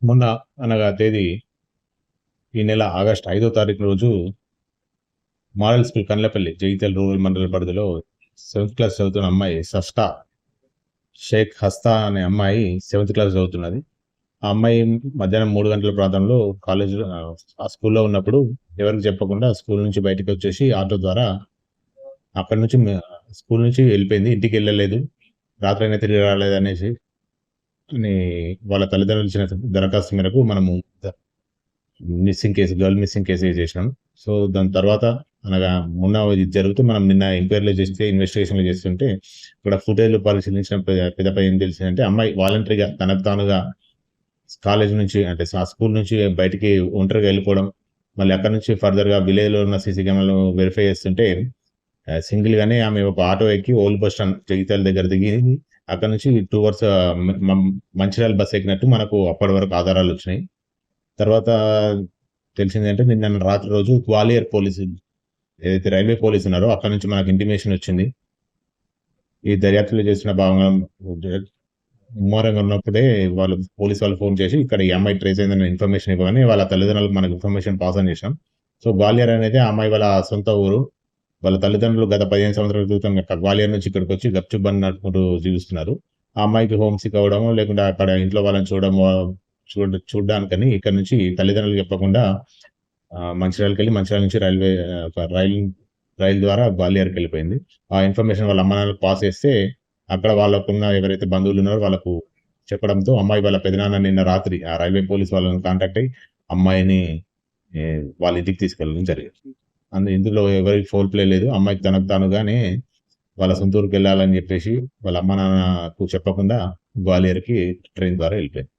మొన్న అనగా తేదీ ఈ నెల ఆగస్టు 5వ తారీఖు రోజు model school Kandlapalli Jagtial rural మండల పరిధిలో 7th క్లాస్ చదువుతున్న అమ్మాయి సస్టా షేక్ హస్తా అనే అమ్మాయి 7th క్లాస్ చదువుతున్నది. ఆ అమ్మాయి మధ్యాహ్నం 3 గంటల ప్రాంతంలో కాలేజీలో ఆ స్కూల్లో ఉన్నప్పుడు ఎవరికీ చెప్పకుండా స్కూల్ నుంచి బయటికొచ్చేసి ఆటో ద్వారా అక్కడి నుంచి స్కూల్ నుంచి వెళ్ళిపోయింది. ఇంటికెళ్ళలేదు. రాత్రైనా తిరిగి రాలేదనేసి అని వాళ్ళ తల్లిదండ్రులు ఇచ్చిన దరఖాస్తు మేరకు మనము గర్ల్ మిస్సింగ్ కేసు చేసినాం. సో, దాని తర్వాత అనగా మొన్న ఇది జరుగుతూ మనం నిన్న ఎంక్వైరీలో చేస్తే ఇన్వెస్టిగేషన్‌లో చేస్తుంటే ఇక్కడ ఫుటేజ్‌లు పరిశీలించిన పిదప ఏం తెలిసిందంటే అమ్మాయి వాలంటరీగా తనకు తానుగా కాలేజీ నుంచి అంటే స్కూల్ నుంచి బయటికి ఒంటరిగా వెళ్ళిపోవడం. మళ్ళీ అక్కడి నుంచి ఫర్దర్‌గా విలేజ్‌లో ఉన్న సీసీ కెమెరాలు వెరిఫై చేస్తుంటే సింగిల్‌గానే ఆమె ఒక ఆటో ఎక్కి ఓల్డ్ బస్ స్టాండ్ జగిత్యాల దగ్గర దిగి అక్కడి నుంచి టువర్డ్స్ మంచిర్యాల బస్ ఎక్కినట్టు మనకు అప్పటి వరకు ఆధారాలొచ్చినాయి. తర్వాత తెలిసిందేంటే నిన్న రాత్రి రోజు గ్వాలియర్ పోలీసులు ఏదైతే రైల్వే పోలీసున్నారో అక్కడి నుంచి మనకు ఇంటిమేషన్ వచ్చింది. ఈ దర్యాప్తులో చేసిన భాగంగా ముమ్మరంగా ఉన్నప్పుడే పోలీసు వాళ్ళు ఫోన్ చేసి ఇక్కడ ఈ అమ్మాయి ట్రేస్ అయిందన్న ఇన్ఫర్మేషన్ ఇవ్వగానే వాళ్ళ తల్లిదండ్రులకు మనకు ఇన్ఫర్మేషన్ పాస్ ఆన్ చేశాం. సో, గ్వాలియర్ అనేది ఆ అమ్మాయి వాళ్ళ సొంత ఊరు. వాళ్ళ తల్లిదండ్రులు గత 15 సంవత్సరాల క్రితం గ్వాలియర్ నుంచి ఇక్కడికొచ్చి గప్‌చుప్ బండి నడుపుకుంటూ జీవిస్తున్నారు. ఆ అమ్మాయికి హోమ్ సిక్ అవ్వడమో, లేకుంటే అక్కడ ఇంట్లో వాళ్ళని చూడడమో చూడ్డానికని ఇక్కడి నుంచి తల్లిదండ్రులకు చెప్పకుండా మంచిర్యాలకెళ్ళి మంచిర్యాల నుంచి రైలు ద్వారా గ్వాలియర్‌కెళ్ళిపోయింది. ఆ ఇన్ఫర్మేషన్ వాళ్ళ అమ్మానాన్నలకు పాస్ చేస్తే అక్కడ వాళ్ళకున్న ఎవరైతే బంధువులున్నారో వాళ్ళకు చెప్పడంతో అమ్మాయి వాళ్ళ పెదనాన్న నిన్న రాత్రి ఆ రైల్వే పోలీస్ వాళ్ళని కాంటాక్ట్ అయ్యి అమ్మాయిని వాళ్ళ ఇంటికి తీసుకెళ్ళడం జరిగింది. ఇందులో ఎవరికీ ఫౌల్ ప్లే లేదు. అమ్మాయికి తనకు తానుగానే వాళ్ళ సొంత ఊరికెళ్ళాలని చెప్పేసి వాళ్ళ అమ్మానాన్నకు చెప్పకుండా గ్వాలియర్‌కి ట్రైన్ ద్వారా ఎళ్ళిపోయింది.